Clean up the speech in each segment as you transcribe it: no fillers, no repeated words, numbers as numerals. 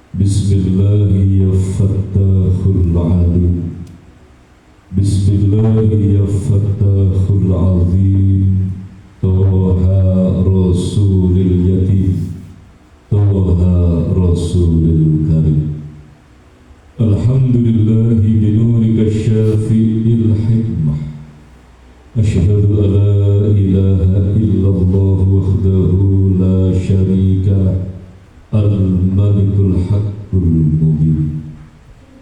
Bismillahi ya Fattahul Alim, Bismillahi ya Fattahul Azim. Toha Rasulil Yatim, Toha Rasulil Karim. Alhamdulillahi binurika syafi'il hikmah. Asyhadu an la ilaha illallah wahdahu la syarika lah, al-malikul haqqul mubin.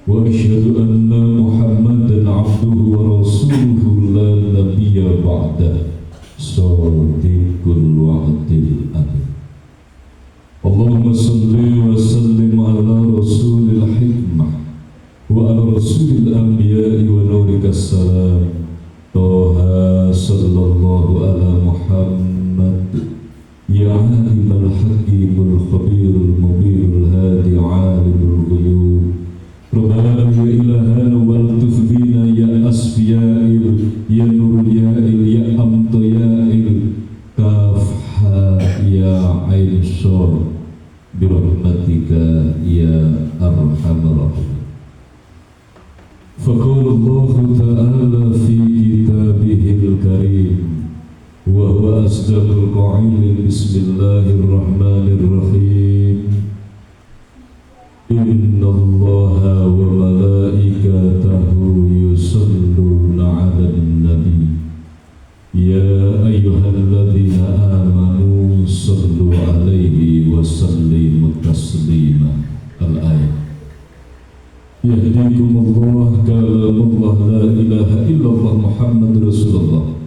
Wa asyhadu anna Muhammadan abduhu wa rasuluhu la nabiyya ba'dah, shadiqul wa'dil amin. Allahumma salli wa sallim ala rasulil hikmah wa ala rasulil anbiya'i wa nurika salam. Toha sallallahu ala Muhammad, ya alimul hakimul khabirul mubirul hadi alimul ghuyub. Rabbana ya ilahana wal tufbina ya asfiya'il ya nurul ya'il ya amtoya'il kafha ya ain shor birahmatika ya arhamar rahim. Faqala Allah ta'ala fi kitabihil karim wa huwa asdaqul qa'ilin. Bismillahirrahmanirrahim. Inna Allaha wa malaikatahu yusalluna 'alan nabi ya ayyuhalladzina amanu sallu 'alaihi wa sallimu taslima. Al-ayat. Yahdikumullah, kalamullah, la ilaha illallah, Muhammad Rasulullah.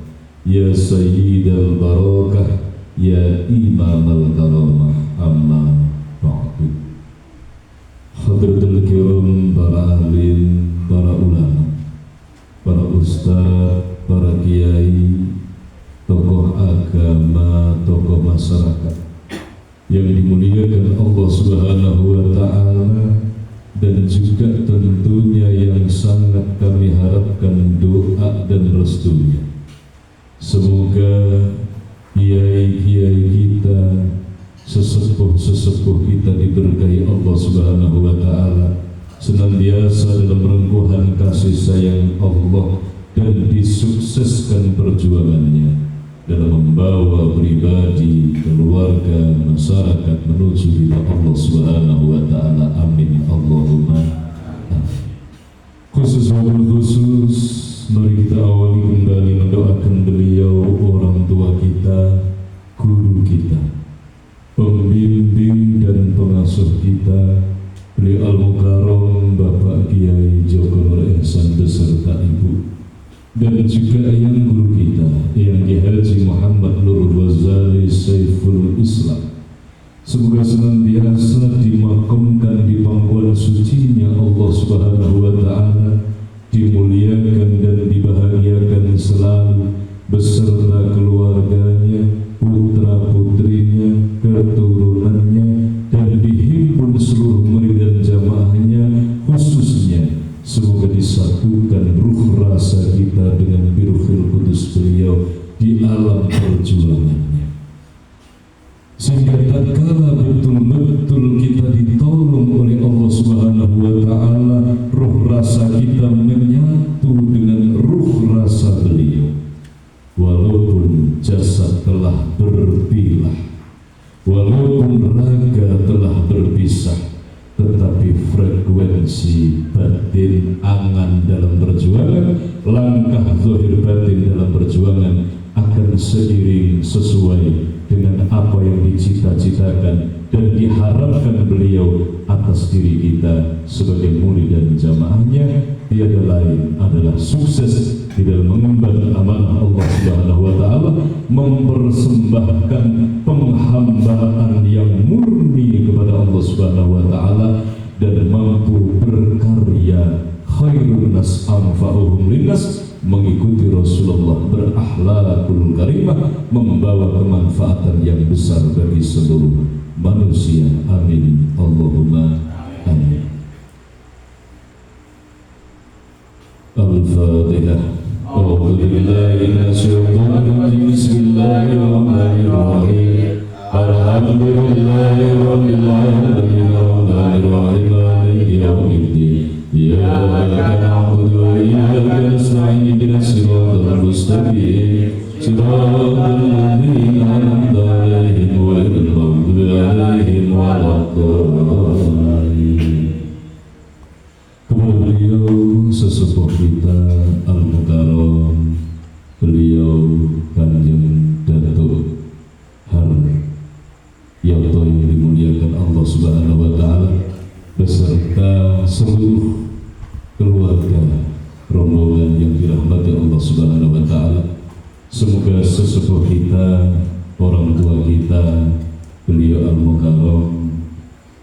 Ya sayyidal barakah, ya imamal karamah, amma ba'du. Hadratul kiram, para alim, para ulama, para ustaz, para kiai, tokoh agama, tokoh masyarakat yang dimuliakan Allah Subhanahu wa ta'ala, dan juga tentunya yang sangat kami harapkan doa dan restunya. Semoga kiai-kiai kita, sesepuh-sesepuh kita diberkahi Allah Subhanahu wa ta'ala, senantiasa dalam rengkuhan kasih sayang Allah dan disukseskan perjuangannya dalam membawa pribadi, keluarga, masyarakat menuju ridha Allah Subhanahu wa ta'ala. Amin Allahumma amin. Khusus mari kita awali kembali mendoakan beliau, orang tua kita, guru kita, pembimbing dan pengasuh kita, beliau Al-Mukarram Bapak Kiai Joko Nur Ihsan beserta Ibu, dan juga yang guru kita, yang Haji Muhammad Nur Ghazali Saiful Islam. Semoga senantiasa dimakamkan di pangkuan sucinya Allah Subhanahu wa ta'ala, dimuliakan dan dibahagiakan selalu beserta keluarganya, putra-putrinya, keturunannya, dan dihimpun seluruh murid dan jamaahnya. Khususnya semoga disatukan ruh rasa kita dengan biruhil kudus beliau di alam perjuangannya, sehingga tatkala betul-betul kita ditolong oleh Allah Subhanahu wa ta'ala, ruh rasa kita menyatu dengan ruh rasa beliau. Walaupun jasad telah berpilah, walaupun raga telah berpisah, tetapi frekuensi batin angan dalam perjuangan, langkah zahir batin dalam perjuangan akan seiring sesuai dengan apa yang dicita-citakan dan diharapkan beliau atas diri kita sebagai murid dan jamaahnya. Tiada lain adalah sukses di dalam mengemban amanah Allah Subhanahu wa ta'ala, mempersembahkan penghambaan yang murni kepada Allah Subhanahu wa ta'ala, dan mampu berkarya khairun nas anfa'uhum linnas, mengikuti Rasulullah, berakhlakul karimah, membawa kemanfaatan yang besar bagi seluruh manusia. Amin Allahumma amin. Al-Fatihah. A'udzu billahi minasyaitonir rajim. Bismillahirrahmanirrahim. Alhamdulillahirabbil alamin. المستقيم صراط الذين أنعمت عليهم غير المغضوب عليهم ولا الضالين. Kepada beliau sesepuh kita Al-Mukarram, beliau Kanjeng Datuk Har Yoto yang dimuliakan Allah Subhanahu wa Ta'ala beserta seluruh keluarga rombongan yang dirahmati Allah Subhanahu wa Ta'ala. Semoga sesepuh kita, orang tua kita, beliau Al-Mukarram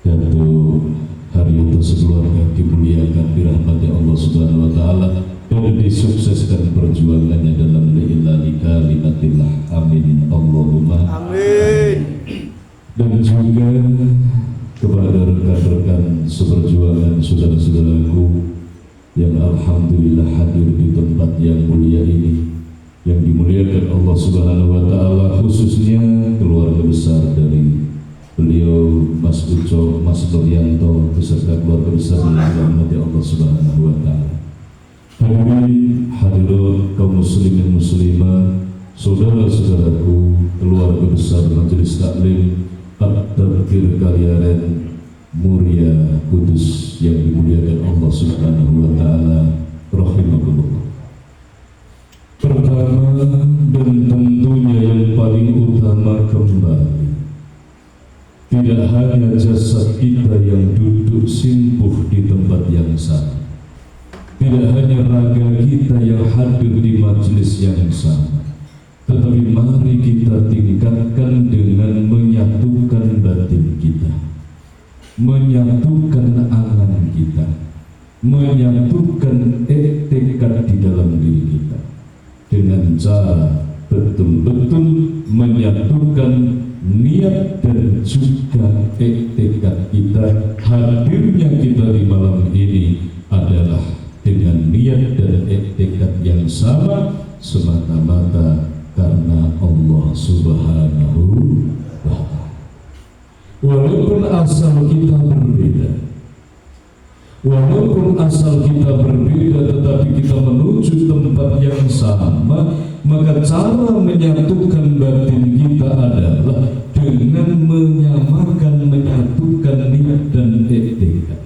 Datuk Haryoto sekeluarga dimuliakan, dirahmati Allah Subhanahu wa Ta'ala dan disukseskan perjuangannya dalam lillahi kalimatillah. Amin Allahumma amin. Dan juga kepada rekan-rekan seperjuangan, saudara-saudaraku yang alhamdulillah hadir di tempat yang mulia ini, yang dimuliakan Allah Subhanahu wa Ta'ala, khususnya keluarga besar dari beliau Mas Uco, Mas Nuryanto beserta keluarga besar yang dirahmati Allah Subhanahu wa Ta'ala. Hadirin hadirat kaum muslimin muslimah, saudara-saudaraku, keluarga besar Majelis Taklim At-Tadkir Kaliaren Muria Kudus yang dimuliakan Allah Subhanahu wa Ta'ala, rahimakumullah. Pertama dan tentunya yang paling utama kembali, tidak hanya jasad kita yang duduk simpuh di tempat yang sama, tidak hanya raga kita yang hadir di majelis yang sama, tetapi mari kita tingkatkan dengan menyatukan batin kita, menyatukan angan kita, menyatukan tekad di dalam diri kita dengan cara betul-betul menyatukan niat dan juga tekad kita. Hadirnya kita di malam ini adalah dengan niat dan tekad yang sama, semata-mata karena Allah Subhanahu wa Ta'ala. Walaupun asal kita berbeda, tetapi kita menuju tempat yang sama, maka cara menyatukan batin kita adalah dengan menyatukan niat dan tekad,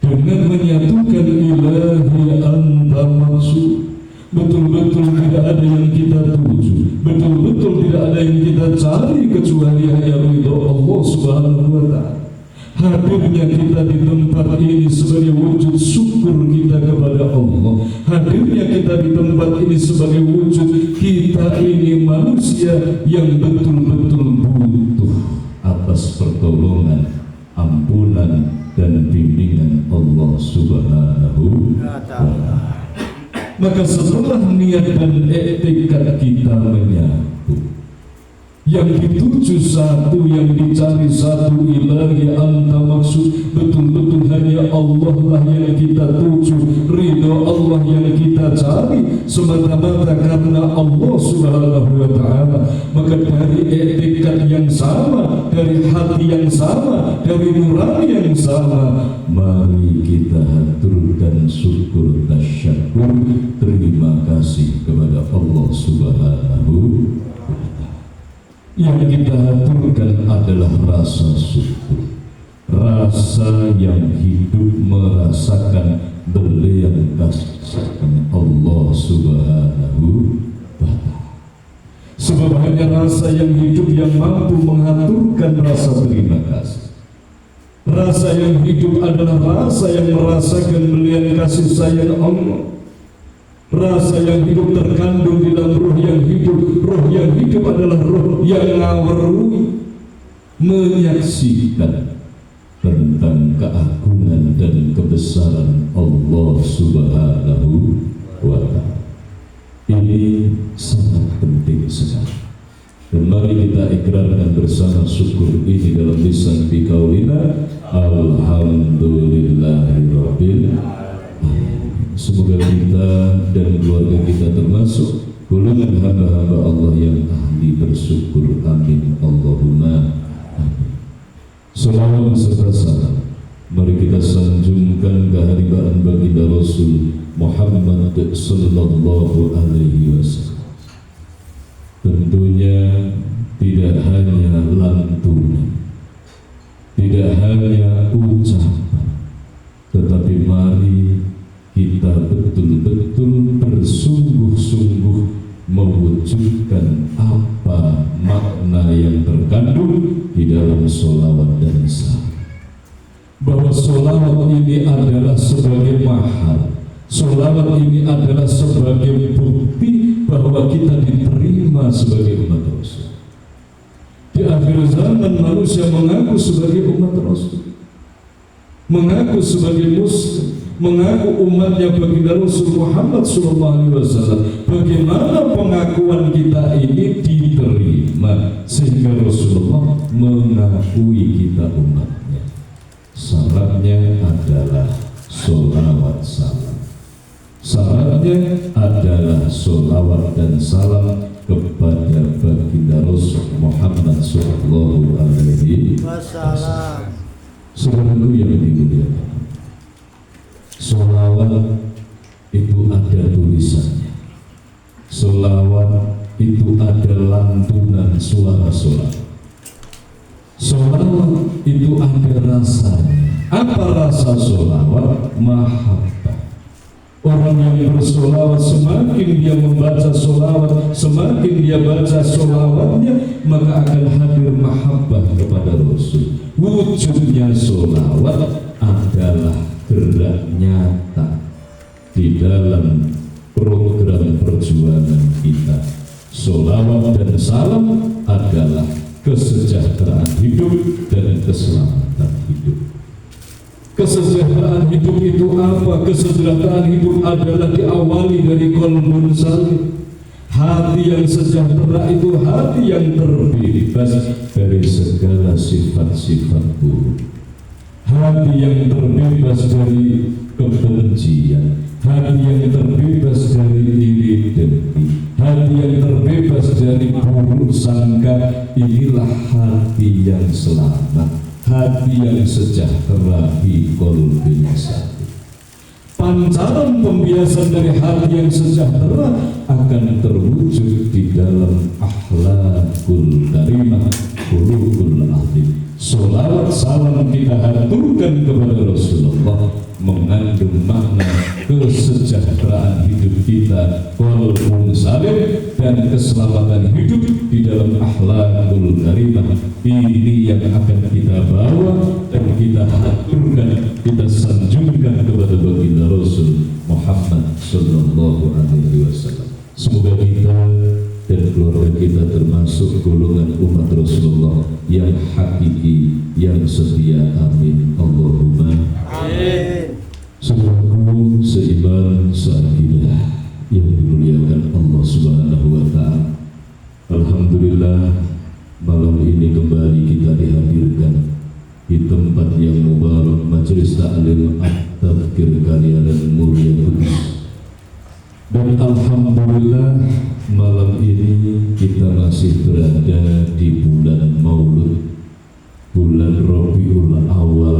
dengan menyatukan ilahi anta maksud. Betul-betul tidak ada yang kita tuju, betul-betul tidak ada yang kita cari kecuali hanya ridho Allah Subhanahu wa Ta'ala. Hadirnya kita di tempat ini sebagai wujud syukur kita kepada Allah. Hadirnya kita di tempat ini sebagai wujud kita ini manusia yang betul-betul butuh atas pertolongan, ampunan dan bimbingan Allah Subhanahu wa Ta'ala. Maka setelah niat dan tekad kita menyatu, yang dituju satu, yang dicari satu, ilahi anta maksud, betul-betul hanya Allah lah yang kita tuju, ridho Allah yang kita cari, semata-mata karena Allah Subhanahu wa Ta'ala. Maka dari tekad yang sama, dari hati yang sama, dari nurani yang sama, mari kita haturkan syukur tasyakur, terima kasih kepada Allah Subhanahu wa Ta'ala. Yang kita haturkan adalah rasa syukur, rasa yang hidup merasakan belian kasihkan Allah Subhanahu wa Ta'ala. Sebab hanya rasa yang hidup yang mampu mengaturkan rasa terima kasih. Rasa yang hidup adalah rasa yang merasakan belian kasih sayang Allah. Rasa yang hidup terkandung di dalam roh yang hidup. Roh yang hidup adalah roh yang ngawarui, menyaksikan tentang keagungan dan kebesaran Allah Subhanahu wa Ta'ala. Ini sangat penting sekali. Dan mari kita ikrarkan bersama syukur ini dalam lisan biqaulina alhamdulillahirabbil alamin. Semoga kita dan keluarga kita termasuk golongan hamba-hamba Allah yang ahli bersyukur. Amin Allahumma amin. Salawat serta salam mari kita sanjungkan kehadiran baginda Rasul Muhammad sallallahu alaihi wasallam. Tentunya tidak hanya lantunan, tidak hanya ucapan, tetapi mari kita betul-betul bersungguh-sungguh mewujudkan apa makna yang terkandung di dalam sholawat dan salam. Bahwa sholawat ini adalah sebagai mahal, sholawat ini adalah sebagai bukti bahwa kita diterima sebagai umat Rasul. Di akhir zaman manusia mengaku sebagai umat Rasul, mengaku sebagai muslim, mengaku umatnya baginda Rasul Muhammad SAW. Bagaimana pengakuan kita ini diterima sehingga Rasulullah mengakui kita umatnya? Syaratnya adalah sholawat salam. Syaratnya adalah sholawat dan salam kepada baginda Rasul Muhammad SAW. Saudaraku yang dimuliakan, sholawat itu ada tulisannya, sholawat itu ada lantunan suara sholawat, sholawat itu ada rasanya. Apa rasa sholawat? Mahabbah. Orang yang bersolawat, semakin dia membaca solawat, semakin dia baca solawatnya, maka akan hadir mahabbah kepada Rasul. Wujudnya solawat adalah gerak nyata di dalam program perjuangan kita. Solawat dan salam adalah kesejahteraan hidup dan keselamatan hidup. Kesejahteraan hidup itu apa? Kesejahteraan hidup adalah diawali dari qalbun salim. Hati yang sejahtera itu hati yang terbebas dari segala sifat-sifat buruk. Hati yang terbebas dari kebencian, hati yang terbebas dari iri dengki, hati yang terbebas dari buruk sangka. Inilah hati yang selamat, hati yang sejahtera di qalbin salim. Pancaran pembiasan dari hati yang sejahtera akan terwujud di dalam akhlakul karimah, khuluqul azim. Sholawat salam kita haturkan kepada Rasulullah mengandung makna kesejahteraan hidup kita, qalbun salim, dan keselamatan hidup di dalam akhlakul karimah. Ini yang akan kita bawa dan kita haturkan, kita sanjungkan kepada baginda Rasul Muhammad sallallahu alaihi wasallam. Semoga kita dan keluarga kita termasuk golongan umat Rasulullah yang hakiki, yang setia. Amin. Allahumma amin. Saudaraku seiman seakidah yang dimuliakan Allah Subhanahu wa Ta'ala, alhamdulillah malam ini kembali kita dihadirkan di tempat yang mubarak, majelis taklim at-tadhkir karya dan mulia kudus. Dan alhamdulillah malam ini kita masih berada di bulan Maulud, bulan Rabiul Awal,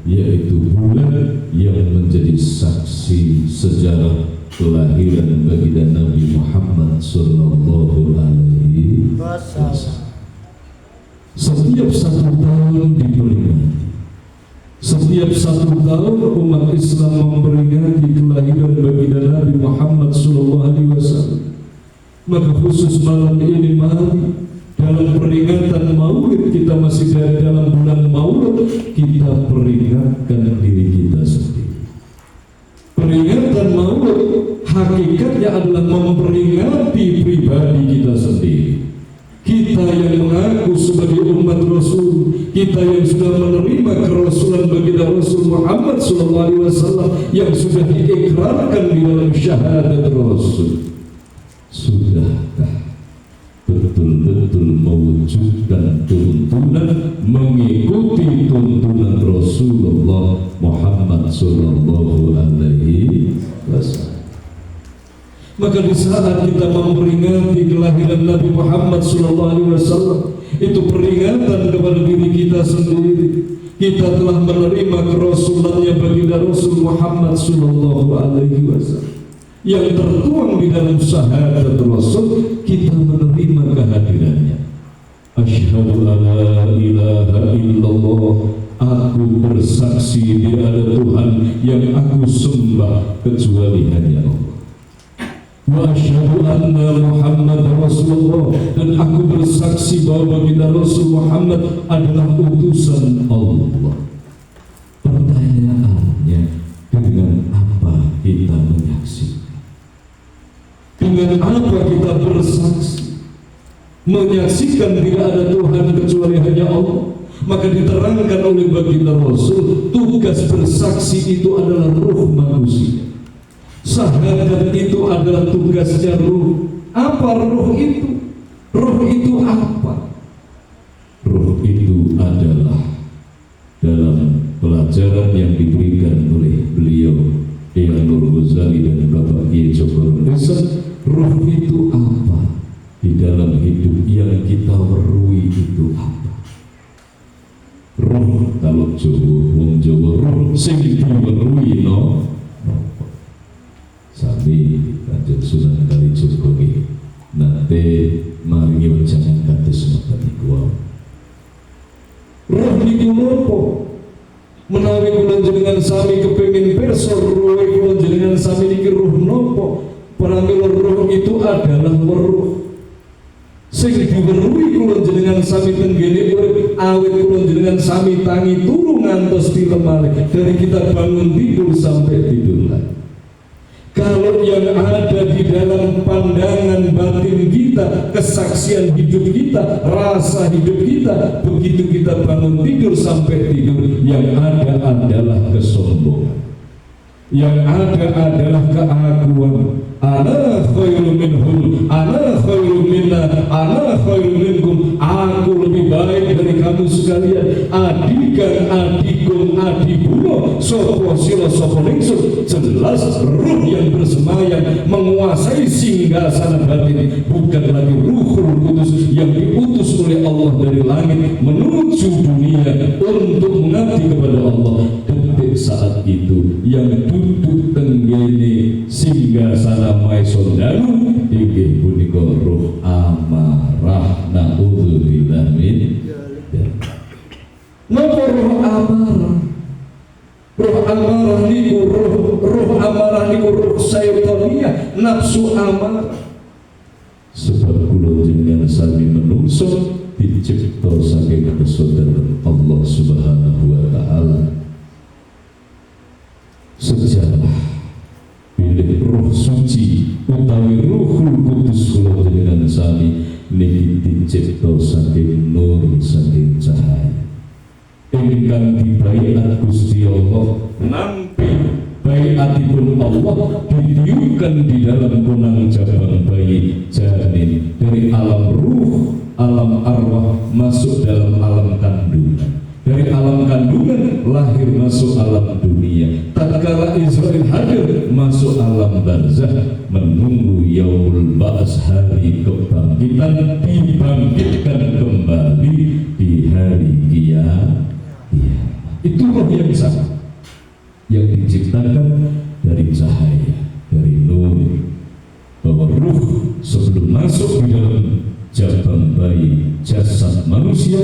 yaitu bulan yang menjadi saksi sejarah kelahiran baginda Nabi Muhammad sallallahu alaihi wasallam. Setiap satu tahun diperingati, setiap satu tahun umat Islam memperingati kelahiran baginda Nabi Muhammad sallallahu alaihi wasallam. Maka khusus malam ini mari dalam peringatan Maulid, kita masih dalam bulan Maulid, kita peringatkan diri kita sendiri. Peringatan Maulid hakikatnya adalah memperingati pribadi kita sendiri. Kita yang mengaku sebagai umat Rasul, kita yang sudah menerima kerasulan baginda Rasul Muhammad SAW yang sudah diikrarkan di dalam syahadat Rasul. Sudahkah betul-betul mewujudkan tuntunan, mengikuti tuntunan Rasulullah Muhammad sallallahu alaihi wasallam? Maka di saat kita memperingati kelahiran Nabi Muhammad sallallahu alaihi wasallam, itu peringatan kepada diri kita sendiri. kita telah menerima kerasulannya baginda Rasul Muhammad sallallahu alaihi wasallam yang tertuang di dalam syahadat Rasul. Kita menerima kehadirannya. Asyhadu alla ilaha illallah, aku bersaksi tidak ada Tuhan yang aku sembah kecuali hanya Allah. Wa asyhadu anna Muhammad Rasulullah, dan aku bersaksi bahwa baginda Rasul Muhammad adalah utusan Allah. Pertanyaannya, dengan apa kita menyaksikan? Dengan apa kita bersaksi? Menyaksikan tidak ada Tuhan kecuali hanya Allah. Maka diterangkan oleh baginda Rasul, tugas bersaksi itu adalah ruh manusia. Syahadat itu adalah tugasnya ruh. Apa ruh itu? Ruh itu apa? Ruh itu adalah dalam pelajaran yang diberikan oleh beliau Imam Ghazali dan Bapak Kiai Joko Rizal. Ruh itu apa? Di dalam hidup yang kita werui itu apa? Ruh, kalau Jawa, wong Jawa, ruh sing diwerui no. Sami Kanjeng Sunan Kalijaga nate maringi wejangan kados ngoten niku. Ruh niku napa? Menawi kula jenengan sami kepengin pirsa ruh kula jenengan sami niki ruh napa? Pramila ruh itu adalah weruh. Sing diweruhi kula jenengan sami tenggene urip, awit kula jenengan sami tangi turu ngantos dilemare dari kita bangun tidur sampai tidur lagi. Kalau yang ada di dalam pandangan batin kita, kesaksian hidup kita, rasa hidup kita, begitu kita bangun tidur sampai tidur, yang ada adalah kesombongan, yang ada adalah keaguan. Ana khairum minhum, ana khairum minna, ana khairum minkum. Aku lebih baik dari kamu sekalian. Adikan adikum adibuno, sopo sila sopo ningsur. Jelas ruh yang bersemayam menguasai singgasana batin, bukan lagi Ruhul Kudus yang diutus oleh Allah dari langit menuju dunia untuk mengabdi kepada Allah. Detik saat itu yang duduk tenggene singgasana Maison dalu inggih punika ruh amarah. Naudzubillah min napa ruh amarah? Ruh amarah niku ruh amarah niku ruh saytaniyah, nafsu amarah. Sebab kula jenengan sami menungso dicipta saking kesudaran Allah Subhanahu wa taala. Sejarah pilih ruh suci utawi Ruhul Kudus kula jenengan sami niki dicipta saking nur, saking cahaya ingkang dibaiat Gusti Allah. Nampi baiatipun Allah ditiupkan di dalam kunang jabang bayi janin, dari alam ruh, alam arwah masuk dalam alam kandungan. Dari alam kandungan lahir masuk alam dunia. Tatkala Israil hadir masuk alam barzah, menunggu yaumul ba'as, hari kebangkitan, dibangkitkan kembali di hari kiamat. Itu roh yang sama, yang diciptakan dari cahaya, dari nur. Bahwa ruh sebelum masuk di dalam jabang bayi jasad manusia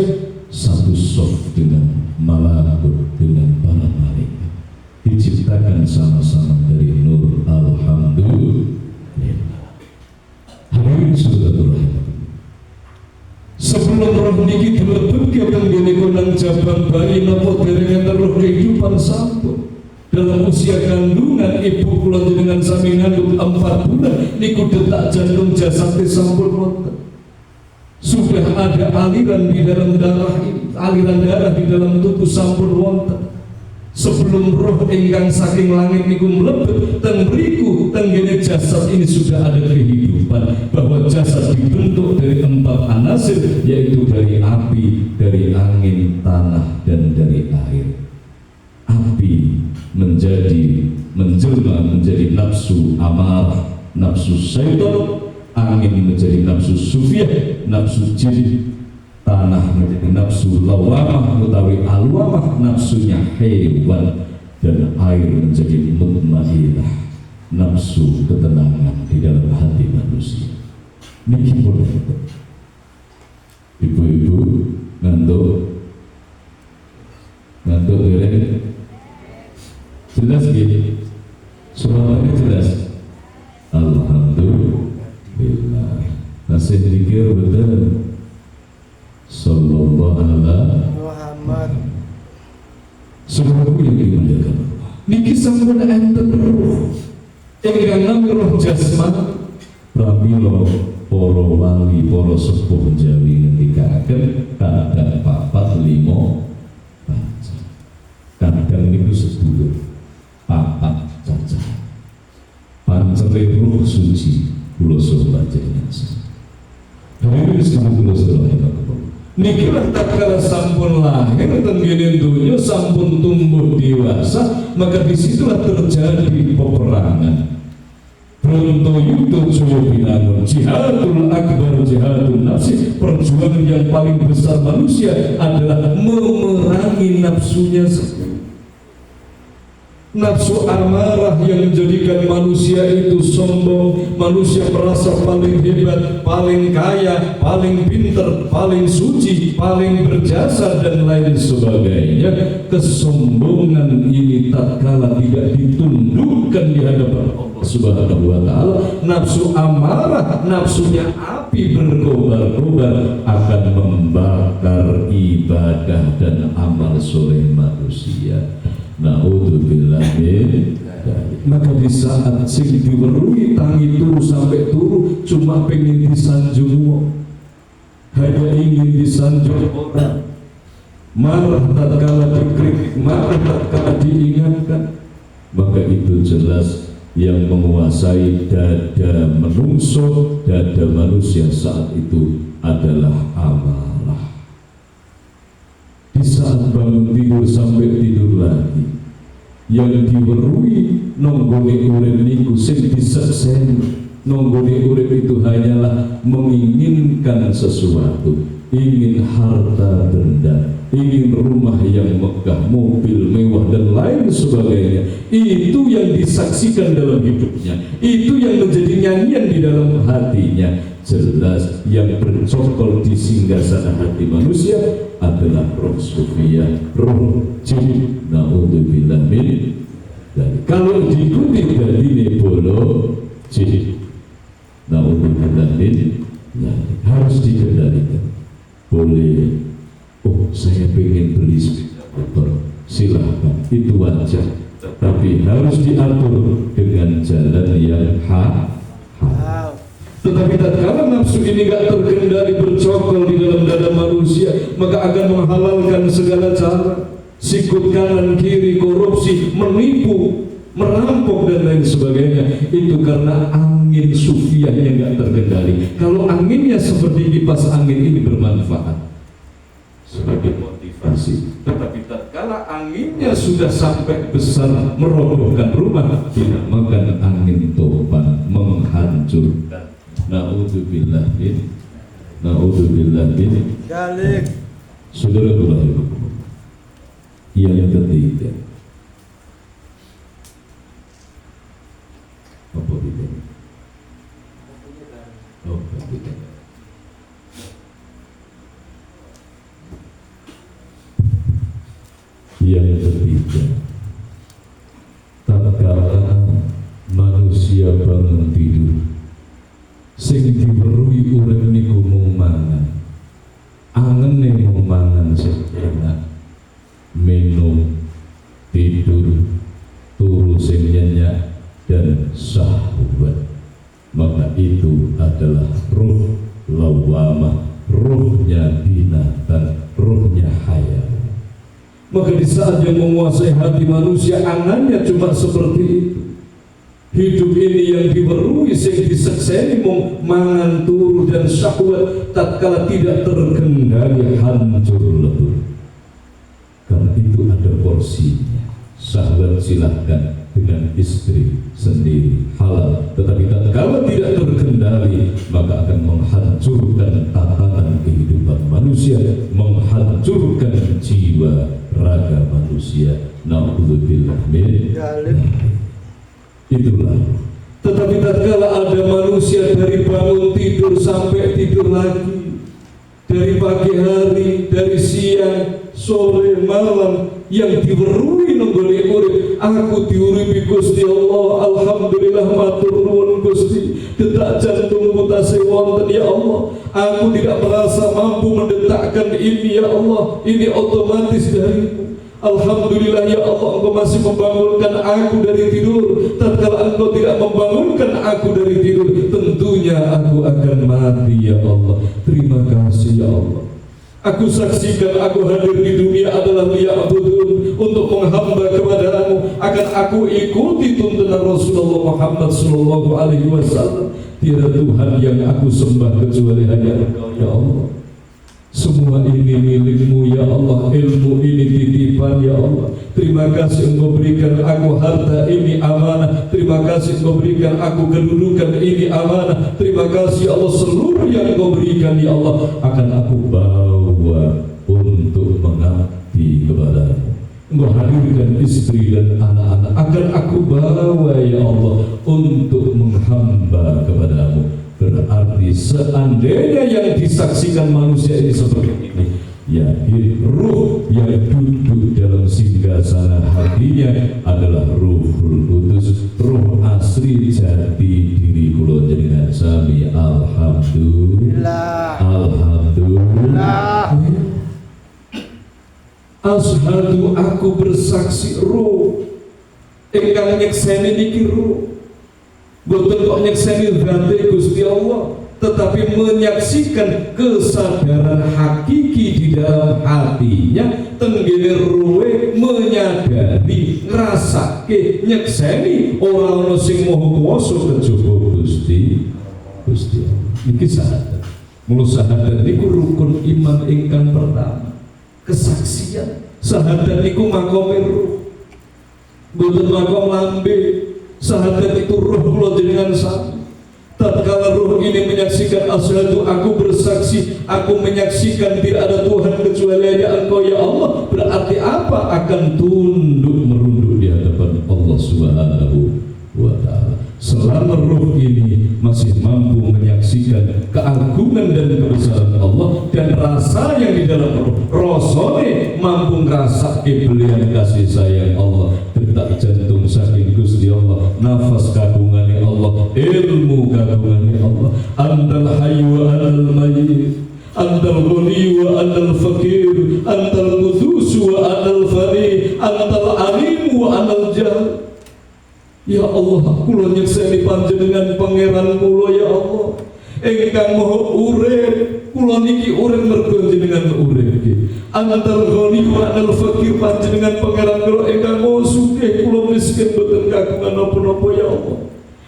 satu soft dengan malakut, dengan para malaikat, diciptakan sama-sama dari nur. Alhamdulillah. Hadirin saudara, sebelum roh niki dilebetke tenggene konang jabang bayi napa dereng roh kehidupan sampun. Dalam usia kandungan ibu kula jenengan sami ngandung 4 bulan niku detak jantung jasate sampun wonten. Sudah ada aliran di dalam darah, aliran darah di dalam tubuh sampun wonten. Sebelum roh ingkang saking langit niku mlebet teng mriku tenggene jasad ini sudah ada kehidupan, bahwa jasad dibentuk dari 4 anasir, yaitu dari api, dari angin, tanah, dan dari air. Api menjelma menjadi nafsu amarah, nafsu syaitan. Angin menjadi nafsu sufiah, nafsu jin. tanah menjadi nafsu lawamah utawi alwamah nafsunya hewan, dan air menjadi mutmainah nafsu ketenangan di dalam hati manusia. Niki pun ibu-ibu ngantuk ya, jelas gitu, suaranya jelas. Alhamdulillah. Nasib dikir betul. Sallallahu alaihi Muhammad. Semoga yang dimuliakan Allah. Niki sampun enten roh. Ingkang nami roh jasmani. Pramila para wali, para sepuh Jawi ngendikaken kadang 4, 5 baca. Kadang niku sedulur 4 caca. Pancere roh suci kula suwun panjenengan. Hari sedulur kula sedaya. Niki tatkala sampun lahir teng kene donya, sampun tumbuh dewasa, maka disitulah terjadi peperangan. Brontoyuda Jaya Binangun, jihadul akbar, jihadul nafsi. Perjuangan yang paling besar manusia adalah memerangi nafsunya sendiri. Nafsu amarah yang menjadikan manusia itu sombong, manusia merasa paling hebat, paling kaya, paling pintar, paling suci, paling berjasa dan lain sebagainya. Kesombongan ini tatkala tidak ditundukkan di hadapan Allah Subhanahu wa taala, nafsu amarah, nafsunya api berkobar-kobar, akan membakar ibadah dan amal soleh manusia. Naudzubillah min dzalik. Maka di saat sing diweruhi tangi turu sampai turu cuma pengen disanjung, hanya ingin disanjung orang, marah tatkala dikritik, marah tatkala diingatkan, maka itu jelas yang menguasai dada menungso, dada manusia saat itu adalah amarah. Di saat bangun tidur sampai tidur lagi, yang diweruhi nonggone urip niku sing disekseni. Nonggone urip itu hanyalah menginginkan sesuatu, ingin harta benda, ingin rumah yang megah, mobil mewah dan lain sebagainya. Itu yang disaksikan dalam hidupnya, itu yang menjadi nyanyian di dalam hatinya. Jelas yang bercokol di singgasana hati manusia adalah roh sufiyah, roh jin. Naudzubillah min dzalik. Kalau diikuti dari bolo jin, naudzubillah min dzalik, harus dikendalikan. Boleh, oh saya pengen beli sepeda motor, silahkan, itu wajar, tapi harus diatur dengan jalan yang halal. Tetapi tatkala nafsu ini gak terkendali, bercokol di dalam dada manusia, maka akan menghalalkan segala cara, sikut kanan kiri, korupsi, menipu, merampok dan lain sebagainya. Itu karena angin sufiyahnya gak terkendali. Kalau anginnya seperti kipas angin ini bermanfaat sebagai motivasi, tetapi tatkala anginnya sudah sampai besar merobohkan rumah, dinamakan angin topan, menghancurkan. Naudzubillah min dzalik. Saudara-saudara yang ketiga, apa itu? Oh, tidak. Yang ketiga, tatkala manusia bangun tidur, sing diweruhi urip niku mung mangan, angene mung mangan sing enak, minum, tidur, turu sing nyenyak dan syahwat, maka itu adalah ruh lawamah, ruhnya binatang, ruhnya hayat. Maka di saat yang menguasai hati manusia, angannya cuma seperti itu. Hidup ini yang diweruhi, sing disekseni mung mangan, turu dan syahwat, tatkala tidak terkendali hancur lebur. Karena itu ada porsinya. Syahwat silahkan, dengan istri sendiri halal, tetapi tatkala tidak terkendali maka akan menghancurkan tatanan kehidupan manusia, menghancurkan jiwa raga manusia. Na'udzubillah min itulah. Tetapi tatkala ada manusia dari bangun tidur sampai tidur lagi, dari pagi hari, dari siang, sore, malam, yang diwerui nenggone urip, aku diuripi Gusti Allah, alhamdulillah matur nuwun Gusti. Detak jantung mutasi wonten ya Allah, aku tidak merasa mampu mendetakkan ini ya Allah, ini otomatis darimu. Alhamdulillah ya Allah, Engkau masih membangunkan aku dari tidur. Tatkala Engkau tidak membangunkan aku dari tidur, tentunya aku akan mati ya Allah. Terima kasih ya Allah. Aku saksikan aku hadir di dunia adalah liya'budun, untuk menghamba kepadamu, akan aku ikuti tuntunan Rasulullah Muhammad sallallahu alaihi wasallam. Tiada Tuhan yang aku sembah kecuali hanya Engkau ya Allah. Semua ini milikmu ya Allah, ilmu ini titipan ya Allah. Terima kasih Engkau berikan aku harta ini amanah. Terima kasih Engkau berikan aku kedudukan ini amanah. Terima kasih ya Allah, seluruh yang Engkau berikan ya Allah akan aku bawa untuk mengabdi kepadamu. Engkau hadirkan istri dan anak-anak akan aku bawa ya Allah untuk menghamba kepadamu. Berarti seandainya yang disaksikan manusia ini seperti ini, yakin ruh yang duduk dalam singgasana hatinya adalah Ruhul Qudus, ruh asli jati diri kula jenengan sami. Alhamdulillah, alhamdulillah. Ashadu, aku bersaksi ruh ingkang nyekseni niki ruh. Boten kok nyekseni zate Gusti Allah, tetapi menyaksikan kesadaran hakiki di dalam hatinya, tenggene ruwe menyadari, ngrasake, nyekseni ora ana sing maha kuwasa kejaba Gusti Allah. Iki syahadat. Mula syahadat niku rukun iman ingkang pertama. Kesaksian. Syahadat niku makome ruh. Boten makom lambe. Syahadat itu ruh kula jenengan sami. Tatkala ruh ini menyaksikan asyhadu, aku bersaksi, aku menyaksikan tidak ada Tuhan kecuali hanya Engkau ya Allah, berarti apa? Akan tunduk merunduk di hadapan Allah Subhanahu wa ta'ala. Selama ruh ini masih mampu menyaksikan keagungan dan kebesaran Allah dan rasa yang di dalam ruh, rasane mampu ngrasake belian kasih sayang Allah, detak jantung saking Gusti Allah, nafas kagungane Allah, ilmu kagungane Allah. Antal hayyu wa anal mayyit, antal ghani wa anal faqir, antal qudus wa anal fani, antal alim wa anal jahl. Ya Allah, kula nyekseni panjenengan pangeran kula ya Allah, ingkang maha urip. Kula niki urip mergo jenengan urip iki. Antal ghani wa anal faqir, panjenengan pangeran kula ingkang maha sugih, kula miskin boten kagungan napa-napa ya Allah.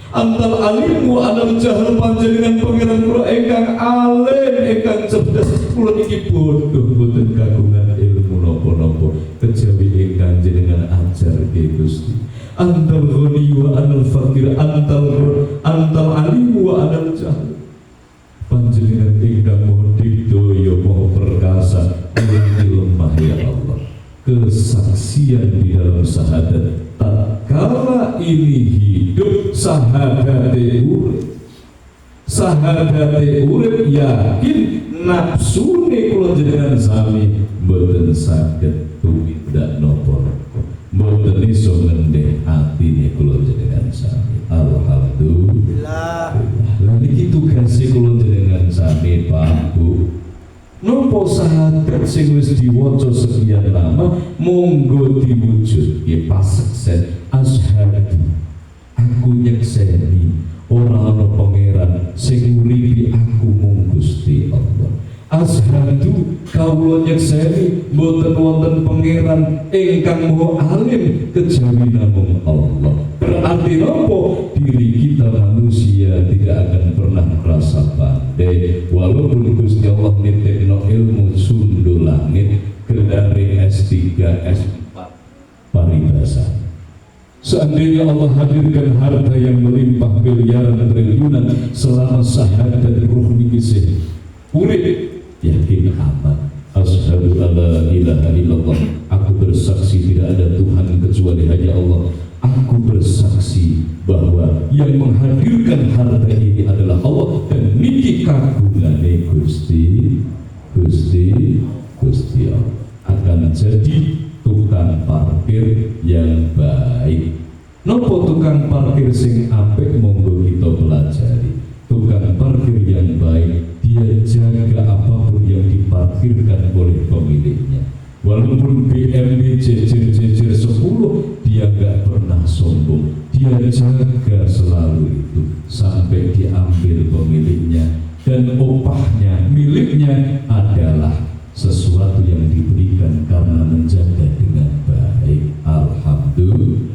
Antal alim wa anal jahl, panjenengan pangeran kula ingkang alim, ingkang cerdas, kula niki bodoh boten kagungan ilmu napa-napa kejawi ingkang jenengan ajarke Gusti. Antal ghani wa anal faqir, antal alim wa anal jahl. Panjenengan ingkang maha digdaya maha perkasa, ini lemah ya Allah. Kesaksian di dalam syahadat, tatkala ini hidup sahadate urip. Sahadate urip yakin nafsune kula jenengan sami mboten saged tumindak napa-napa. Mboten iso ngendhek atine kula jenengan sami. Alhamdulillah. Lah niki tugase kula jenengan sami Pak Bu. Napa syahadat sing wis diwaca sekian lama monggo diwujudke paseksen. Asyhadu, aku nyekseni ora ana pangeran sing nguripi aku mung Gusti Allah. Asyhadu, kawula nyekseni boten wonten pangeran ingkang maha alim kejawi namung Allah. Berarti nopo? Diri kita manusia tidak akan pernah merasa pandai, walaupun Gusti Allah nitipno ilmu sundul langit dari S3, S4 paribasa. Seandainya Allah hadirkan harta yang melimpah miliaran triliunan selama sahadat ruh nikisih urip, yakin aman. Asyhadu alla ilaha illallah, aku bersaksi tidak ada Tuhan kecuali hanya Allah. Aku bersaksi bahwa yang menghadirkan harta ini adalah Allah, dan niki kagungane Gusti Allah akan jadi tukang parkir yang baik. Nopo tukang parkir sing apik? Monggo kita pelajari. Tukang parkir yang baik, dia jaga apapun yang diparkirkan oleh pemiliknya. Walaupun BMW jejer-jejer 10, dia gak pernah sombong. Dia jaga selalu itu sampai diambil pemiliknya, dan upahnya miliknya adalah sesuatu yang diberikan karena menjaga dengan baik. Alhamdulillah.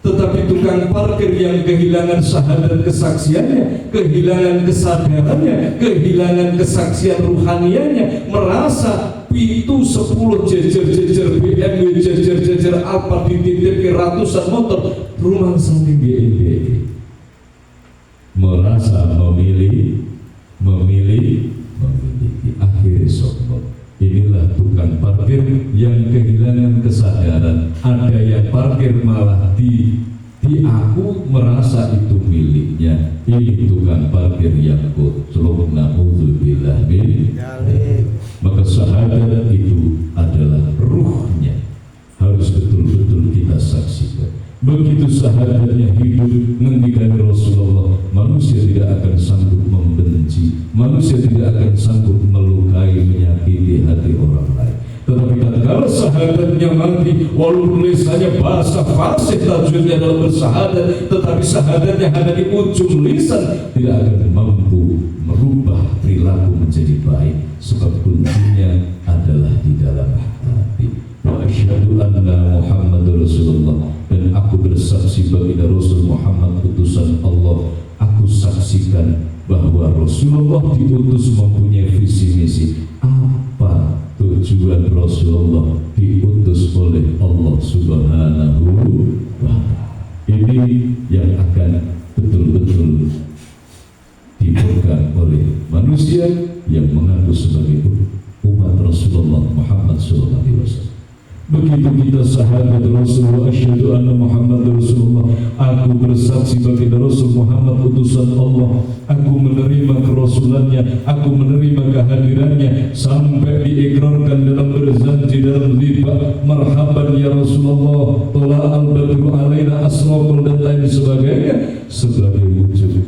Tetapi tukang parkir yang kehilangan syahadat kesaksiannya, kehilangan kesadarannya, kehilangan kesaksian ruhaniannya, merasa itu 10 jejer-jejer BMW, jejer-jejer Alfa dititip ke ratusan motor, rumah sendiri merasa memiliki akhirnya sombong. Inilah tukang parkir yang kehilangan kesadaran. Ada yang parkir malah di aku merasa itu miliknya. Ini tukang parkir yang kotor. Na'udzubillah min. Maka syahadat itu adalah ruhnya, harus betul-betul kita saksikan. Begitu syahadatnya hidup, ngendikan Rasulullah, manusia tidak akan sanggup membenci, manusia tidak akan sanggup melukai, menyakiti hati orang lain. Tetapi kalau syahadatnya mati, walaupun lisannya basah fasih tajwidnya dalam bersyahadat, tetapi syahadatnya hanya di ujung lisan, tidak akan mampu merubah perilaku menjadi baik, sebab kuncinya adalah di dalam hati. Wa asyhadu anna Muhammadur Rasulullah, dan aku bersaksi baginda Rasul Muhammad utusan Allah. Aku saksikan bahwa Rasulullah diutus mempunyai visi misi. Apa tujuan Rasulullah diutus oleh Allah Subhanahu wa ta'ala? Ini yang akan betul-betul dipegang oleh manusia yang mengaku sebagai umat Rasulullah Muhammad SAW. Begitu kita syahadat Rasulullah, asyhadu anna Muhammad Rasulullah, aku bersaksi baginda Rasul Muhammad utusan Allah, aku menerima kerasulannya, aku menerima kehadirannya, sampai diikrarkan dalam berzanji dalam riba, marhaban ya Rasulullah, tola'al badru alaina asraqul, dan lain sebagainya, sebagai wujud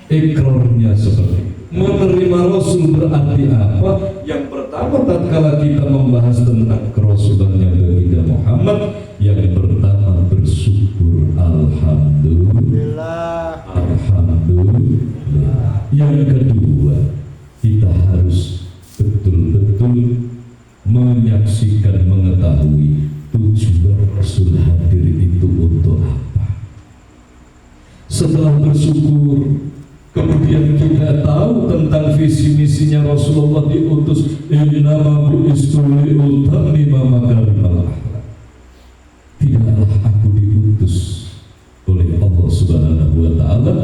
ikrarnya seperti menerima Rasul. Berarti apa? Yang pertama, tatkala kita membahas tentang kerasulannya baginda Muhammad, yang pertama bersyukur, alhamdulillah. Yang kedua, kita harus betul-betul menyaksikan, mengetahui tujuan Rasul hadir itu untuk apa. Setelah bersyukur, kemudian kita tahu tentang visi misinya Rasulullah diutus, innama bu'istu liutammima makarimal akhlaq. Tidaklah aku diutus oleh Allah Subhanahu wa ta'ala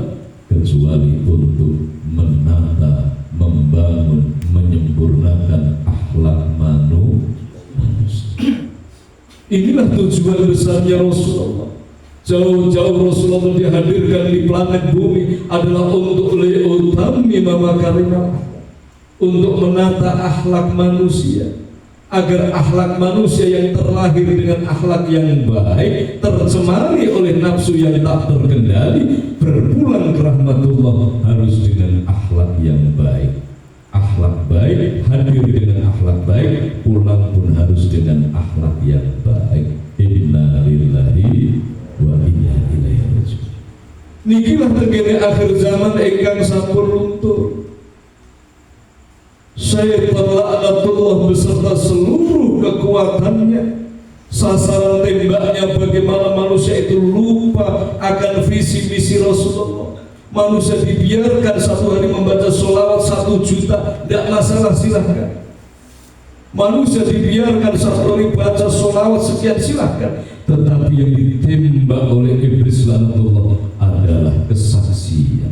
kecuali untuk menata, membangun, menyempurnakan akhlak manusia. Inilah tujuan besarnya Rasulullah. Jauh-jauh Rasulullah dihadirkan di planet bumi adalah untuk liutammima makarimal akhlaq, untuk menata akhlak manusia, agar akhlak manusia yang terlahir dengan akhlak yang baik, tercemari oleh nafsu yang tak terkendali, berpulang ke rahmatullah harus dengan akhlak yang baik. Akhlak baik, hadir dengan akhlak baik, pulang pun harus dengan akhlak yang baik. Inna lillahi wa inna ilaihi raji'un. Nikilah tengene akhir zaman ingkang sampun luntur. Syaitan laknatullah beserta seluruh kekuatannya, sasaran tembaknya bagaimana manusia itu lupa akan visi misi Rasulullah. Manusia dibiarkan satu hari membaca sholawat 1 juta, tidak masalah, silahkan. Manusia dibiarkan satu hari baca sholawat sekian silahkan, tetapi yang ditembak oleh iblis laknatullah adalah kesaksian,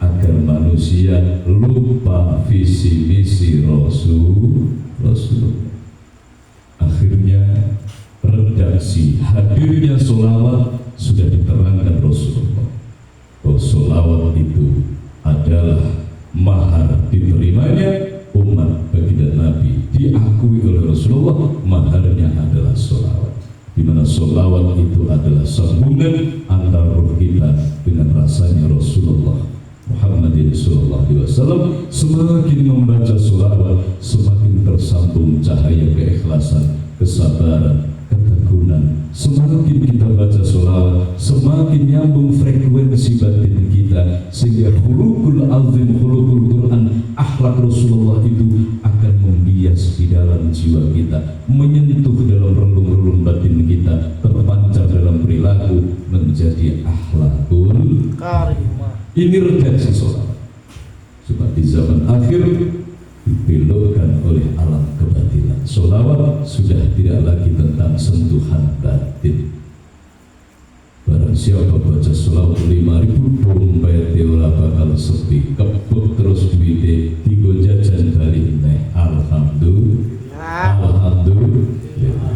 agar manusia lupa visi misi Rasulullah. Akhirnya redaksi hadirnya sholawat sudah diterangkan Rasulullah bahwa sholawat itu adalah mahar diterimanya umat baginda Nabi, diakui oleh Rasulullah. Maharnya adalah sholawat, di mana sholawat itu adalah sambungan antara roh kita dengan rasanya Rasulullah Muhammadin sallallahu alaihi wasallam. Semakin membaca sholawat, semakin tersambung cahaya keikhlasan, kesabaran, ketekunan. Semakin kita baca sholawat, semakin nyambung frekuensi batin kita, sehingga khuluqul azim, khuluqul Quran, akhlak Rasulullah itu akan membias di dalam jiwa kita, menyentuh dalam relung-relung batin kita, terpancar dalam perilaku menjadi akhlakul karimah. Ini redaksi sholawat. Sebab di zaman akhir dibelokkan oleh alam kebatilan. Sholawat sudah tidak lagi tentang sentuhan batin. Barang siapa baca sholawat 5.000 dompet ora bakal sepi, kebek terus duwite digo jajan bali neh. Alhamdulillah.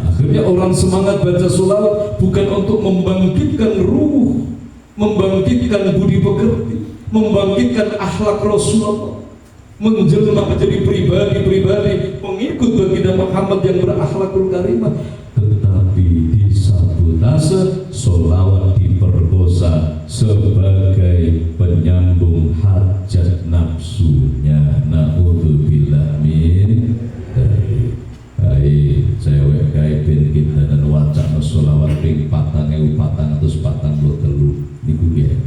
Akhirnya orang semangat baca sholawat bukan untuk membangkitkan ruh, membangkitkan budi pekerti, membangkitkan akhlak Rasulullah, menjelma menjadi pribadi-pribadi pengikut baginda Muhammad yang berakhlakul karimah, tetapi disabotase. Sholawat diperkosa sebagai penyambung hajat nafsunya. Na'udzubillah min dzalik. Baik, cewek gawe ben kita dan wacana sholawat ping 4.443 niku nggih.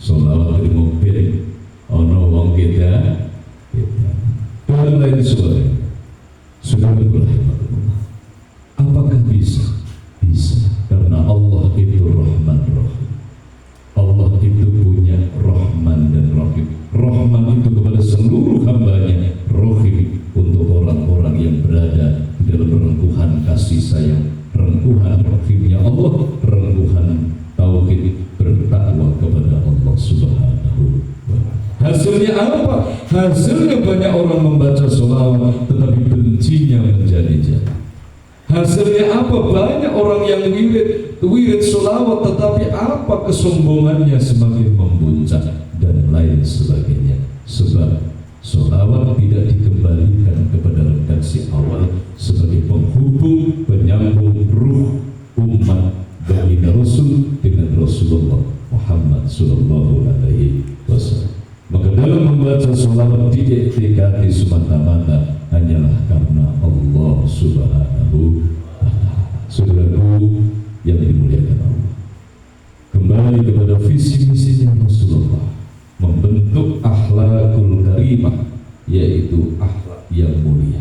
Sholawat di mobil ono wong kita dan lain sebagainya. Sudah berapa? Apakah bisa? Bisa, karena Allah itu Rahman Rahim. Allah itu punya Rahman dan Rahim. Rahman itu kepada seluruh hambanya, Rahim untuk orang-orang yang berada di dalam rengkuhan kasih sayang, rengkuhan rahimnya Allah, rengkuhan tauhid, bertakwa kepada Allah Subhanahu wa ta'ala. Hasilnya apa? Hasilnya banyak orang membaca sholawat tetapi bencinya menjadi-jadi. Hasilnya apa? Banyak orang yang wirid sholawat tetapi apa? Kesombongannya semakin membuncah dan lain sebagainya. Sebab sholawat tidak dikembalikan kepada redaksi awal sebagai penghubung, penyambung ruh umat baginda Rasul dengan Rasulullah Muhammad sallallahu alaihi wasallam. Maka dalam membaca sholawat diiktikadi semata-mata hanyalah karena Allah Subhanahu wa ta'ala. Saudaraku yang dimuliakan Allah, kembali kepada visi misinya Rasulullah membentuk akhlakul karimah, yaitu akhlak yang mulia,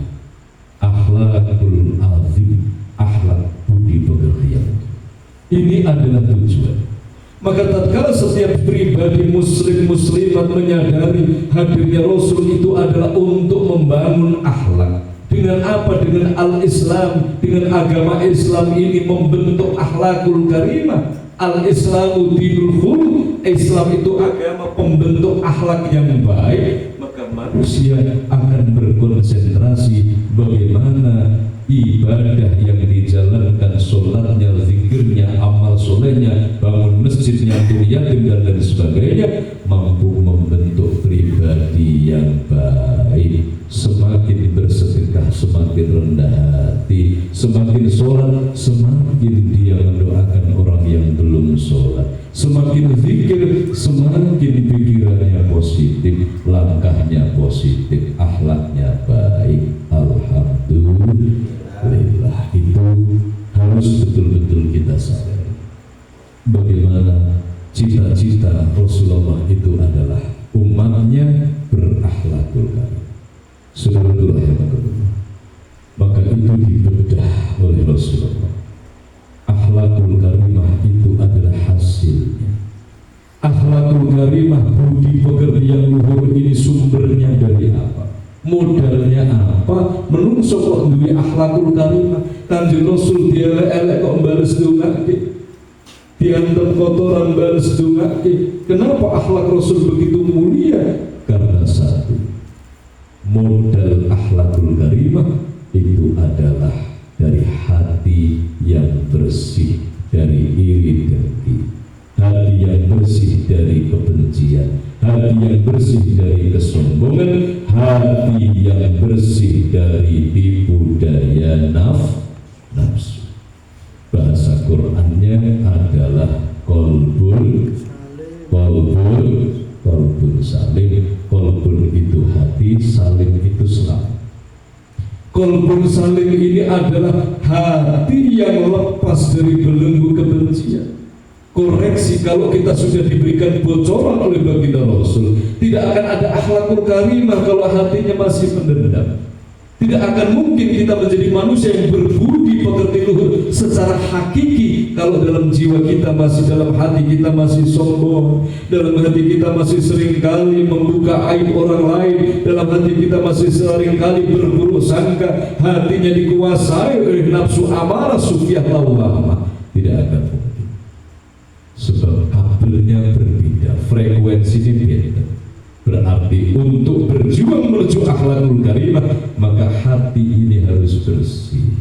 akhlakul azim, akhlak budi pekerti. Ini adalah tujuan. Maka tatkala setiap pribadi muslim muslimat menyadari hadirnya Rasul itu adalah untuk membangun akhlak. Dengan apa? Dengan al-Islam, dengan agama Islam ini membentuk akhlakul karimah. Al-Islamu dinul khuluq, Islam itu agama pembentuk akhlak yang baik. Maka manusia akan berkonsentrasi bagaimana ibadah yang dijalankan, sholatnya, zikirnya, amal solehnya, bangun masjidnya, yatim dan lain sebagainya, mampu membentuk pribadi yang baik. Semakin bersedekah, semakin rendah hati, semakin sholat, semakin dia mendoakan orang yang belum sholat, semakin zikir, semakin pikirannya positif, langkahnya positif, akhlaknya baik. Alhamdulillah. Itu harus betul-betul kita sadari. Bagaimana cita-cita Rasulullah itu adalah umatnya berakhlakul karimah. Saudara-saudara yang berkata, maka itu dibedah oleh Rasulullah. Akhlakul karimah itu adalah hasilnya. Akhlakul karimah, budi pekerti yang luhur ini sumbernya dari apa? Modalnya apa? Menungso duwe akhlakul karimah. Kanjeng Rasul dielek-elek kok bales dongake, diantem kotoran bales dongake. Kenapa akhlak Rasul begitu mulia? Karena satu, modal akhlakul karimah itu adalah dari hati yang bersih dari iri dengki, hati yang bersih dari kebencian, hati yang bersih dari kesombongan, hati yang bersih dari tipu daya nafsu. Bahasa Qur'annya adalah kolbun salim. Kolbun itu hati, salim itu selamat. Kolbun salim ini adalah hati yang lepas dari belenggu kebencian. Koreksi, kalau kita sudah diberikan bocoran oleh baginda Rasul, tidak akan ada akhlakul karimah kalau hatinya masih mendendam. Tidak akan mungkin kita menjadi manusia yang berbudi pekerti luhur secara hakiki kalau dalam jiwa kita masih, dalam hati kita masih sombong, dalam hati kita masih seringkali membuka aib orang lain, dalam hati kita masih seringkali berburuk sangka, hatinya dikuasai oleh nafsu amarah sufiyah lawamah. Tidak akan mungkin, sebab kabelnya berbeda, frekuensinya beda. Berarti untuk berjuang menuju akhlakul karimah, maka hati ini harus bersih.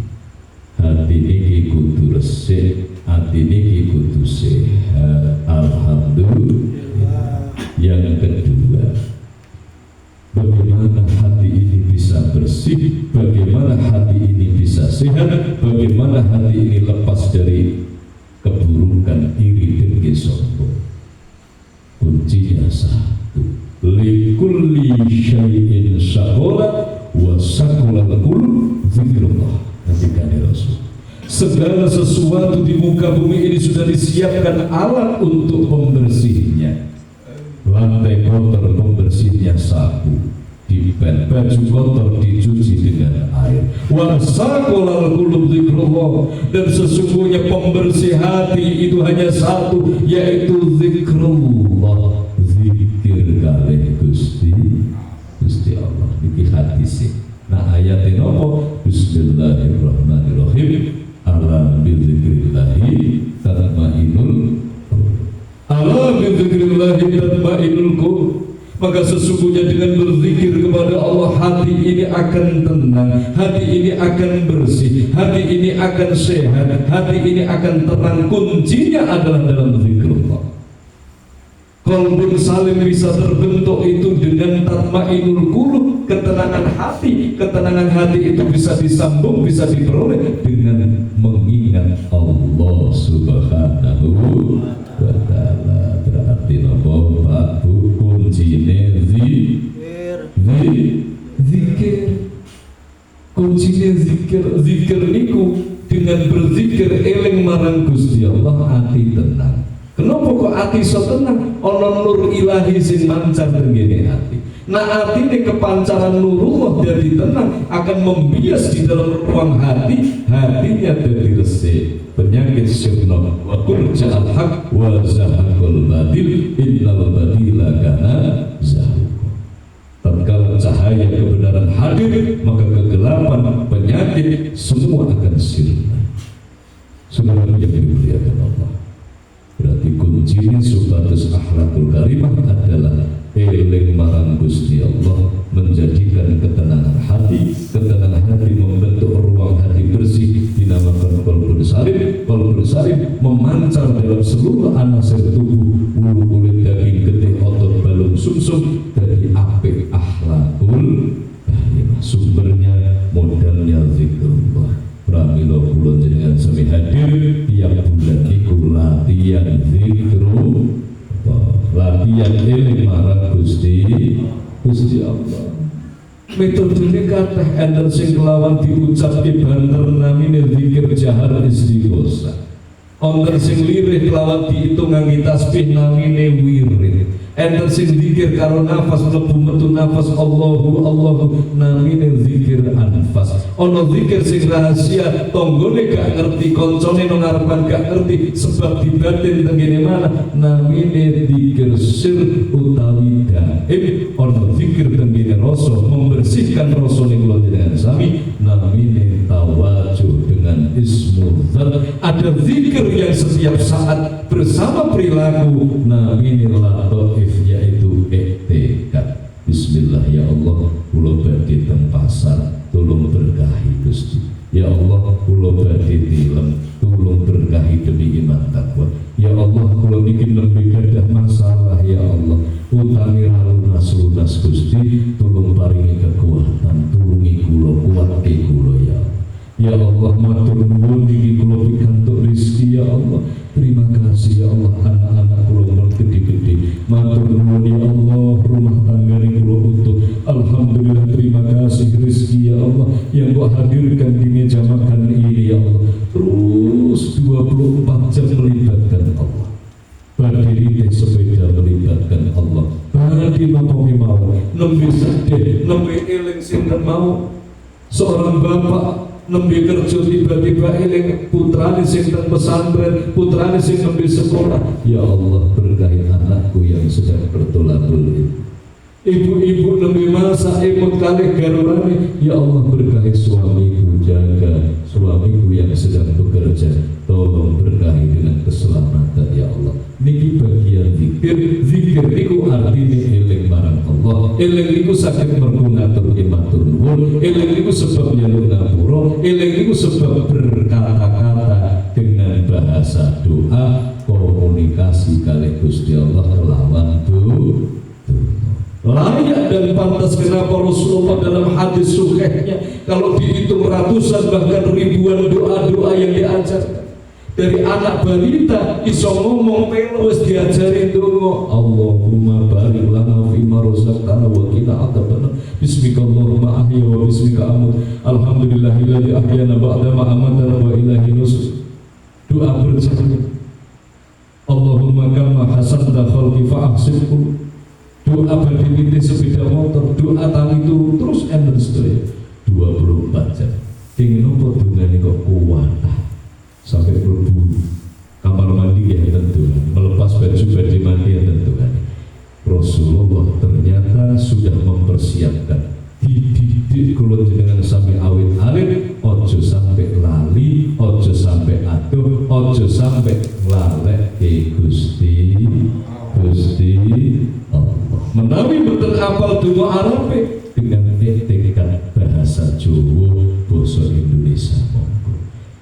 Hati ini kudu resik, hati ini kudu sehat. Alhamdulillah. Yang kedua, bagaimana hati ini bisa bersih, bagaimana hati ini bisa sehat, bagaimana hati ini lepas dari keburukan, iri, dengki, sombong. Kuncinya satu, likulli syai'in syaqola wa syaqolal qulub zikrullah. Nantikan Rasul, segala sesuatu di muka bumi ini sudah disiapkan alat untuk membersihnya. Lantai kotor membersihnya sapu, dipel, baju kotor dicuci dengan air. Wa syaqolal qulub zikrullah, dan sesungguhnya pembersih hati itu hanya satu, yaitu zikrullah. Zikir kalih Gusti Allah iki hadis. Nah ayatnya nopo? Bismillahirrahmanirrahim. Ala bizikrillahi tatma'innul qulub. Ala bizikrillahi tatma'innul qulub. Maka sesungguhnya dengan berzikir kepada Allah, hati ini akan tenang, hati ini akan bersih, hati ini akan sehat, hati ini akan terang. Kuncinya adalah dalam zikrullah. Kolbun salim bisa terbentuk itu dengan tatmainul qulub, ketenangan hati. Ketenangan hati itu bisa disambung, bisa diperoleh dengan mengingat Allah Subhanahu wa ta'ala. Berarti apa Pak Bu? Kuncinya zikir. Kuncinya zikir. Zikir niku dengan berzikir eling marang Gusti Allah, hati tenang. Kenapa kok hati so tenang? Ono nur ilahi sing mancar tengene hati. Nah hati ini kepancaran nurullah jadi tenang, akan membias di dalam ruang hati. Hatinya jadi resik. Penyakit syirna wa qul ja'al haq wa zahaqul batil innal batila kana zahuqa. Tatkala cahaya kebenaran hadir, maka kegelapan, penyakit semua akan sirna. Saudara yang dimuliakan Allah, berarti kuncinya supados akhlakul karimah adalah eling marang Gusti Allah, menjadikan ketenangan hati. Ketenangan hati membentuk ruang hati bersih, dinamakan qalbun salim. Qalbun salim memancar dalam seluruh anasir tubuh, bulu, kulit, daging, getih, otot, balung, sumsum, dari apik akhlakul karimah. Sumbernya, modalnya zikrullah. Pramila kula jenengan sami hadir tiap bulan iku latihan zikrullah, latihan eling marang Gusti Allah. Metodene kathah enten sing kelawan diucapke banter namine zikir jahar istighosah. Enten sing lirih kelawan diitung ngangge tasbih namine wirid. Enten sing zikir karo nafas mlebu metu nafas Allahu namine zikir anfas. Ono zikir sing rahasia tanggane gak ngerti, koncone nang ngarepan gak ngerti, sebab di batin tengene mana namine zikir sir utawi daim. Ono zikir tengene rasa membersihkan rasa ning kula jenengan sami namine ismu dzat, ada zikir yang setiap saat bersama perilaku namine lataif, yaitu iktikad. Bismillah ya Allah, kula badhe teng pasar, tolong berkahi Gusti. Ya Allah, kula badhe tilem, tolong berkahi demi iman takwa. Ya Allah, kula niki nembe gadah masalah ya Allah, utangi lunas Gusti, tolong paringi kekuatan, tulungi kula, kuatke kula ya Allah. Ya Allah, matur nuwun niki kula pikantuk rezeki ya Allah. Terima kasih ya Allah, anak-anak kula mun gede-gede. Matur nuwun ya Allah, rumah tangga kula utuh. Alhamdulillah, terima kasih rezeki ya Allah yang Kau hadirkan di meja makan ini ya Allah. Terus 24 jam melibatkan Allah. Berdiri di sepeda melibatkan Allah. Badi nopo mawon, nembe sedih, nembe eling sing mau. Seorang bapak nembe kerja tiba-tiba eling putrane sing teng pesantren, putrane sing nembe sekolah. Ya Allah, berkahi anakku yang sedang bertolabul ini. Ibu-ibu nembe masak imut kalih garwane. Ya Allah, berkahi suamiku, jaga suamiku yang sedang bekerja, tolong berkahi dengan keselamatan ya Allah. Niki bagian zikir. Zikir niku artine eling marang Allah. Eling niku saged mergo ngaturke matur nuwun. Eling niku sebab nyaluk ngapura. Eling niku sebab berkata-kata dengan bahasa doa, komunikasi kalih Gusti Allah kelawan doa. Layak dan pantas kenapa Rasulullah dalam hadis sahihnya, kalau dihitung ratusan bahkan ribuan doa-doa yang diajarkan, dari anak balita iso ngomong pelo wis diajari donga, Allahumma barik lana fima razaqtana wa qina adzabannar, bismika Allahumma ahya wa bismika amut, alhamdulillahilladzi ahyana ba'da ma amatana wa ilaihi nusyur. Doa berjaya, Allahumma kama hasanta khalqi fa ahsibhu. Doa berdiri sepeda motor, doa tali itu terus endless tuh ya, 24 jam. Ingin nopo dengan kok kuat sampai berbu kamar mandi ya tentu, melepas baju baju mandi ya tentu kan. Rasulullah ternyata sudah mempersiapkan, dididik kula jenengan sampai awit-awit, ojo sampai lali, ojo sampai aduh, ojo sampai lalek Gusti Allah. Menawi boten apal donga Arabe dengan iktikad bahasa Jawa, basa Indonesia monggo.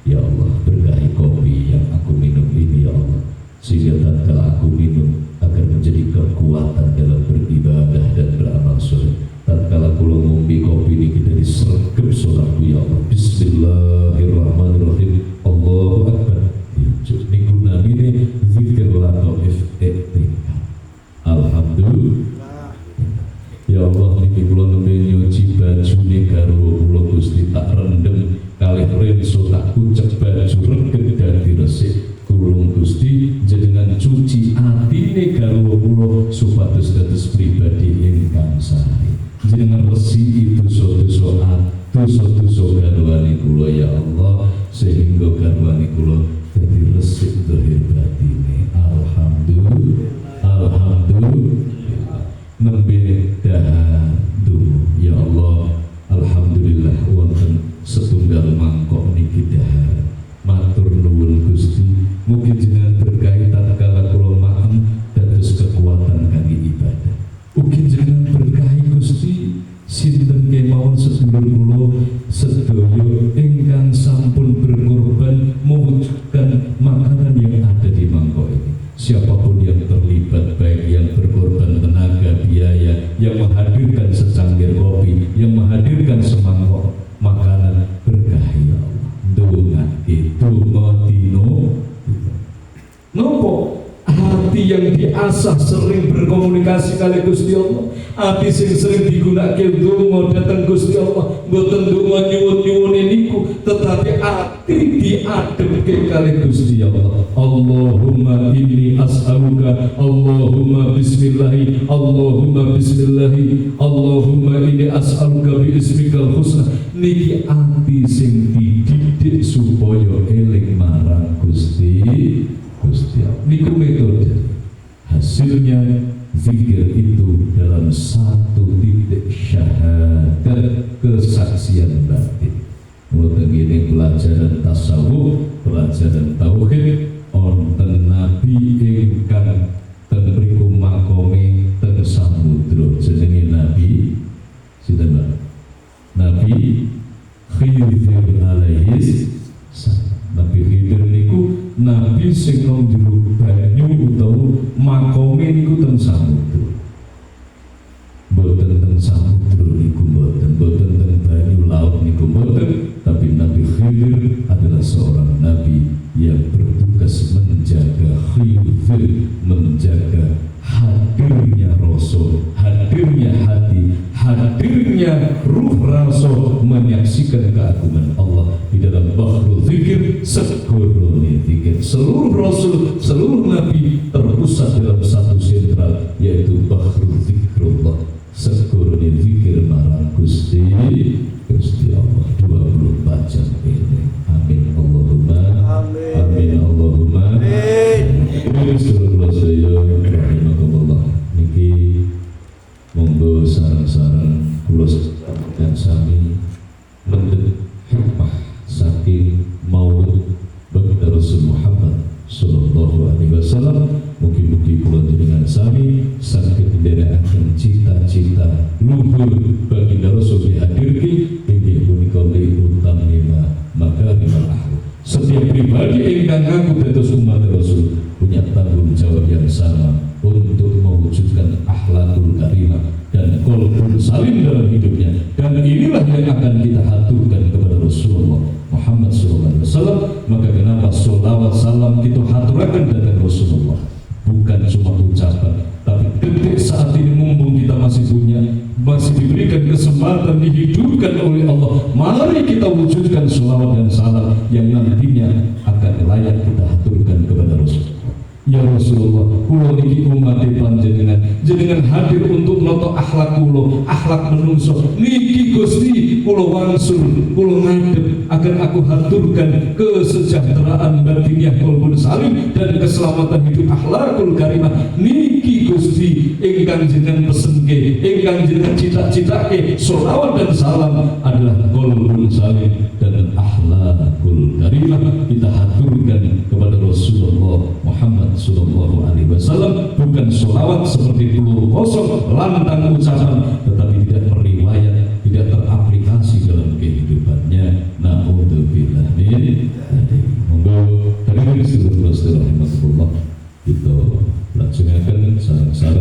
Ya Allah, berkahi kopi yang aku minum ini ya Allah, sehingga tatkala aku minum agar menjadi kekuatan dalam beribadah dan beramal soleh. Tatkala kula ngombe kopi ini kita disergep salatku ya Allah. Bismillahirrahmanirrahim. Allahu Akbar. Niku namine zikir lataif iktikad. Alhamdulillah. Ya Allah, niki kula nembe nyuci bajune garwa kula Gusti, tak rendem kalih renso, tak kucek baju reget dadi resik. Kulung Gusti jenengan cuci atine garwa kula supados dados pribadi ingkang sae. Jenengan resi dosa-dosa garwane kula ya Allah, sehingga garwane kula dadi resik zahir batine. Alhamdulillah. Nembe dahadu ya Allah, alhamdulillah wonten setunggal mangkok niki dahar. Matur nuwun Gusti, mugi jenengan berkahi tatkala kula maem dados kekuatan kangge ibadah. Ugi jenengan berkahi Gusti sinten kemawon sedulur kula sedaya ingkang sampun berkorban mewujudkan makanan yang ada di mangkok ini. Siapapun yang terlibat, baik yang berkorban tenaga, biaya, yang menghadirkan secangkir kopi, yang menghadirkan semangkok makanan, berkahi ya Allah. Donga itu ngodino nopo hati yang diasah sering berkomunikasi kali Gusti Allah, hati sing sering digunakan donga datang Gusti Allah, mboten donga nyuwun-nyuwun niku, tetapi hati diademke kali Gusti Allah. Allahumma inni as'aluka, Allahumma bismillahi, Allahumma bismillahi, Allahumma inni as'aluka bi ismikal husna. Niki hati sing dididik supaya eling marang Gusti Allah. Niku metode. Hasilnya zikir itu dalam satu titik syahadat kesaksian batin. Mulai begini pelajaran tasawuf dan tauhid wonten nabi ingkang ten mriku makome ten samudra jenenge nabi sinten Pak? Nabi Khidir alaihi salam. Nabi Khidir niku nabi sing nang jero banyu utawa makome niku ten samudra. Boten ten samudra niku boten ten banyu laut niku boten, tapi Nabi Khidir adalah seorang nabi yang bertugas menjaga Khidir, menjaga hadirnya Rasul, hadirnya hati, hadirnya ruh Rasul, menyaksikan keagungan Allah di dalam bahrul zikir, segorone zikir. Seluruh Rasul, seluruh Nabi terpusat dalam satu sentral, yaitu bahrul zikrullah, segorone zikir marang Gusti Allah 24 jam ini. Amin Allahumma amin Allahumma amin. Seluruh saya rahimakumullah niki monggo sareng-sareng kula dan sami mendhet hikmah saking maulid baginda Rasul Muhammad sallallahu alaihi wasallam. Mugi-mugi kula jenengan sami saged nderekaken cita-cita luhur baginda Rasul dihadirke inggih punika liutamima makarimul akhlak. Setiap pribadi ingkang ngaku dados umat Rasul punya tanggung jawab yang sama untuk mewujudkan akhlakul karimah dan qalbun salim dalam hidupnya, dan inilah yang akan kita haturkan kepada Rasulullah Muhammad SAW. Maka kenapa sholawat salam kita haturakan datang Rasulullah, bukan cuma ucapan, tapi detik saat ini mumpung kita masih punya, masih diberikan kesempatan, dihidupkan oleh Allah, mari kita wujudkan sholawat dan salam yang nantinya akan layak kita haturkan kepada Rasulullah. Ya Rasulullah, kula niki umat panjenengan, jenengan hadir untuk noto akhlak kula, akhlak menungso niki Gusti kula wangsul, kula ngadep akan aku haturkan kesejahteraan batiniah qalbun salim dan keselamatan hidup akhlakul karimah niki Gusti ingkang jenengan pesenke, ingkang jenengan cita-citake. Sholawat dan salam adalah qalbun salim dan akhlakul karimah kita haturkan kepada Rasulullah Muhammad sallallahu alaihi wasallam, bukan sholawat seperti peluru kosong lantang ucapan tetapi tidak meriwayat, tidak teraplikasi dalam kehidupannya. Na'udzubillah min dzalik. Monggo hadirin sedherek rahimahullah, kita lajengaken sareng-sareng